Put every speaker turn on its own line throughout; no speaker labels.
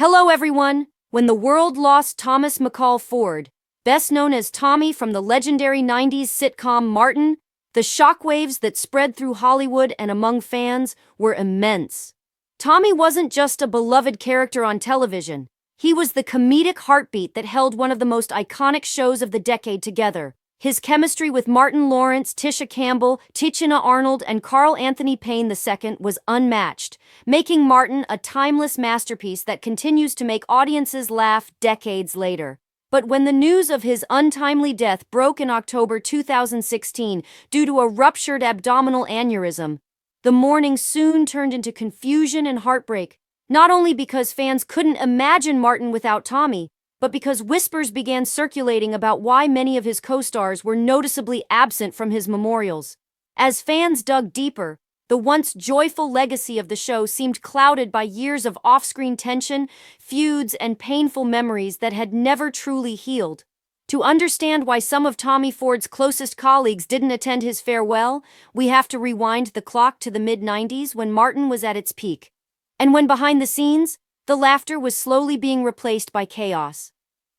Hello, everyone. When the world lost Thomas McCall Ford, best known as Tommy from the legendary 90s sitcom Martin, the shockwaves that spread through Hollywood and among fans were immense. Tommy wasn't just a beloved character on television. He was the comedic heartbeat that held one of the most iconic shows of the decade together. His chemistry with Martin Lawrence, Tisha Campbell, Tichina Arnold, and Carl Anthony Payne II was unmatched, making Martin a timeless masterpiece that continues to make audiences laugh decades later. But when the news of his untimely death broke in October 2016 due to a ruptured abdominal aneurysm, the mourning soon turned into confusion and heartbreak, not only because fans couldn't imagine Martin without Tommy, but because whispers began circulating about why many of his co-stars were noticeably absent from his memorials. As fans dug deeper, the once joyful legacy of the show seemed clouded by years of off-screen tension, feuds, and painful memories that had never truly healed. To understand why some of Tommy Ford's closest colleagues didn't attend his farewell, we have to rewind the clock to the mid-90s when Martin was at its peak. And when behind the scenes, the laughter was slowly being replaced by chaos.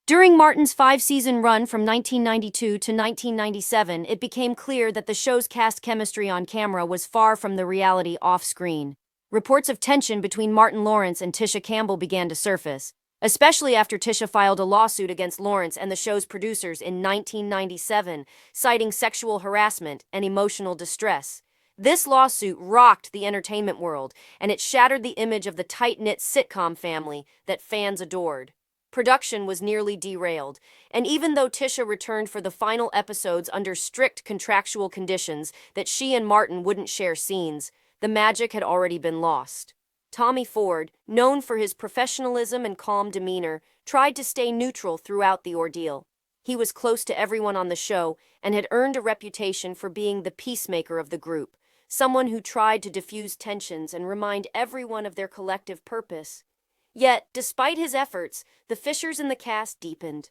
During Martin's 5-season run from 1992 to 1997, it became clear that the show's cast chemistry on camera was far from the reality off-screen. Reports of tension between Martin Lawrence and Tisha Campbell began to surface, especially after Tisha filed a lawsuit against Lawrence and the show's producers in 1997, citing sexual harassment and emotional distress. This lawsuit rocked the entertainment world, and it shattered the image of the tight-knit sitcom family that fans adored. Production was nearly derailed, and even though Tisha returned for the final episodes under strict contractual conditions that she and Martin wouldn't share scenes, the magic had already been lost. Tommy Ford, known for his professionalism and calm demeanor, tried to stay neutral throughout the ordeal. He was close to everyone on the show and had earned a reputation for being the peacemaker of the group, someone who tried to diffuse tensions and remind everyone of their collective purpose. Yet, despite his efforts, the fissures in the cast deepened.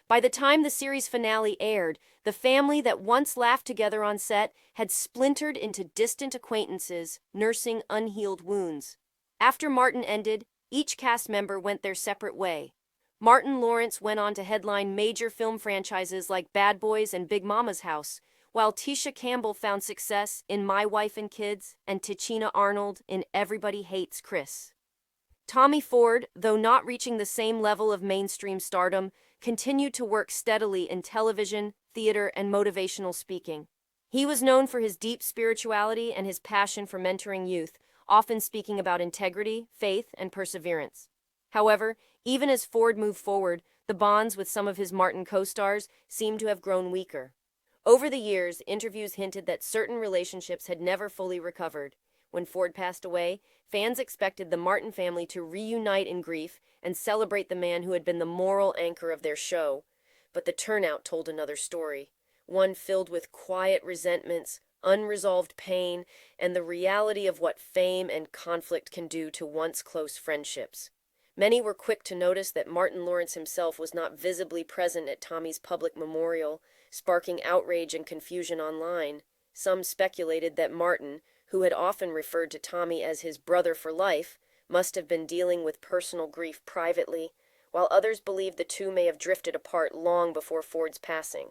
By the time the series finale aired, the family that once laughed together on set had splintered into distant acquaintances, nursing unhealed wounds. After Martin ended, each cast member went their separate way. Martin Lawrence went on to headline major film franchises like Bad Boys and Big Mama's House, while Tisha Campbell found success in My Wife and Kids and Tichina Arnold in Everybody Hates Chris. Tommy Ford, though not reaching the same level of mainstream stardom, continued to work steadily in television, theater, and motivational speaking. He was known for his deep spirituality and his passion for mentoring youth, often speaking about integrity, faith, and perseverance. However, even as Ford moved forward, the bonds with some of his Martin co-stars seemed to have grown weaker. Over the years, interviews hinted that certain relationships had never fully recovered. When Ford passed away, fans expected the Martin family to reunite in grief and celebrate the man who had been the moral anchor of their show. But the turnout told another story, one filled with quiet resentments, unresolved pain, and the reality of what fame and conflict can do to once close friendships. Many were quick to notice that Martin Lawrence himself was not visibly present at Tommy's public memorial, sparking outrage and confusion online. Some speculated that Martin, who had often referred to Tommy as his brother for life, must have been dealing with personal grief privately, while others believed the two may have drifted apart long before Ford's passing.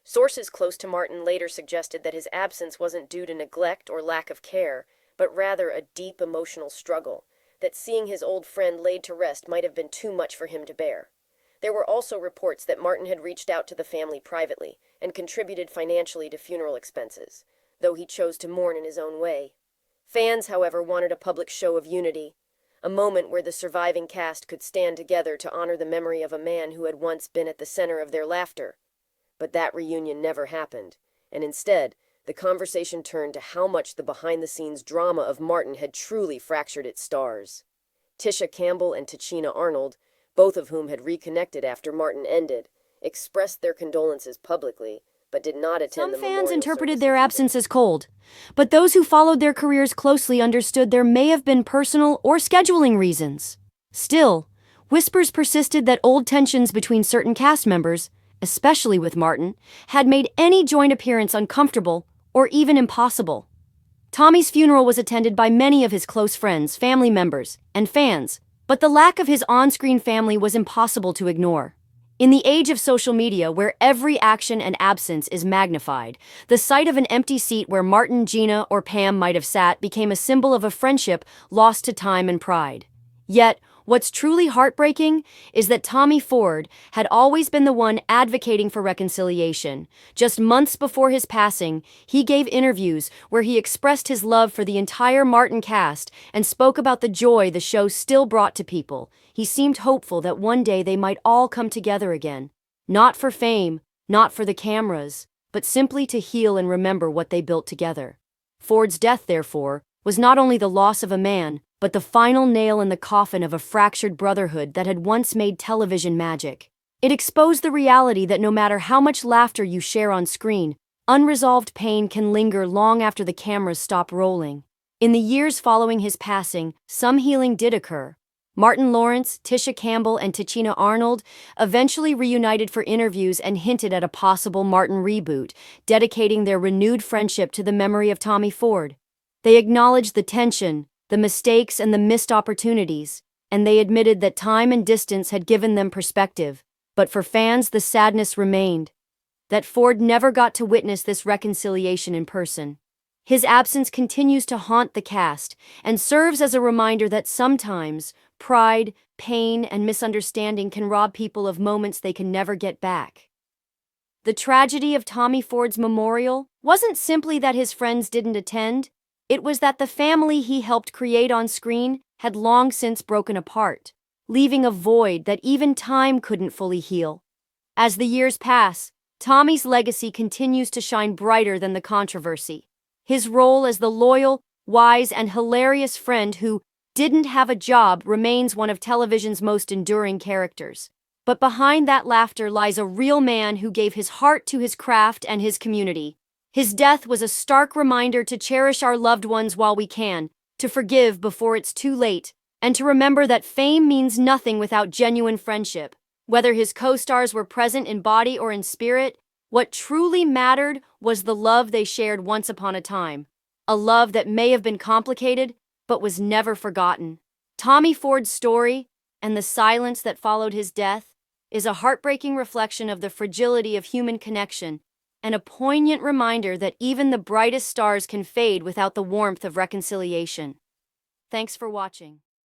Sources close to Martin later suggested that his absence wasn't due to neglect or lack of care, but rather a deep emotional struggle, that seeing his old friend laid to rest might have been too much for him to bear. There were also reports that Martin had reached out to the family privately and contributed financially to funeral expenses, though he chose to mourn in his own way. Fans, however, wanted a public show of unity, a moment where the surviving cast could stand together to honor the memory of a man who had once been at the center of their laughter. But that reunion never happened, and instead, the conversation turned to how much the behind-the-scenes drama of Martin had truly fractured its stars. Tisha Campbell and Tichina Arnold, both of whom had reconnected after Martin ended, expressed their condolences publicly, but did not attend the memorial Some fans interpreted
services.
their absence as cold, but those who followed their careers closely understood there may have been personal or scheduling reasons. Still, whispers persisted that old tensions between certain cast members, especially with Martin, had made any joint appearance uncomfortable or even impossible. Tommy's funeral was attended by many of his close friends, family members, and fans, But the lack of his on-screen family was impossible to ignore. In the age of social media, where every action and absence is magnified, the sight of an empty seat where Martin, Gina, or Pam might have sat became a symbol of a friendship lost to time and pride. Yet, what's truly heartbreaking is that Tommy Ford had always been the one advocating for reconciliation. Just months before his passing, he gave interviews where he expressed his love for the entire Martin cast and spoke about the joy the show still brought to people. He seemed hopeful that one day they might all come together again. Not for fame, not for the cameras, but simply to heal and remember what they built together. Ford's death, therefore, was not only the loss of a man, but the final nail in the coffin of a fractured brotherhood that had once made television magic. It exposed the reality that no matter how much laughter you share on screen, unresolved pain can linger long after the cameras stop rolling. In the years following his passing, some healing did occur. Martin Lawrence, Tisha Campbell, and Tichina Arnold eventually reunited for interviews and hinted at a possible Martin reboot, dedicating their renewed friendship to the memory of Tommy Ford. They acknowledged the tension, the mistakes, and the missed opportunities, and they admitted that time and distance had given them perspective. But for fans, the sadness remained, that Ford never got to witness this reconciliation in person. His absence continues to haunt the cast and serves as a reminder that sometimes pride, pain, and misunderstanding can rob people of moments they can never get back. The tragedy of Tommy Ford's memorial wasn't simply that his friends didn't attend, it was that the family he helped create on screen had long since broken apart, leaving a void that even time couldn't fully heal. As the years pass, Tommy's legacy continues to shine brighter than the controversy. His role as the loyal, wise, and hilarious friend who didn't have a job remains one of television's most enduring characters. But behind that laughter lies a real man who gave his heart to his craft and his community. His death was a stark reminder to cherish our loved ones while we can, to forgive before it's too late, and to remember that fame means nothing without genuine friendship. Whether his co-stars were present in body or in spirit, what truly mattered was the love they shared once upon a time. A love that may have been complicated, but was never forgotten. Tommy Ford's story, and the silence that followed his death, is a heartbreaking reflection of the fragility of human connection, and a poignant reminder that even the brightest stars can fade without the warmth of reconciliation. Thanks for watching.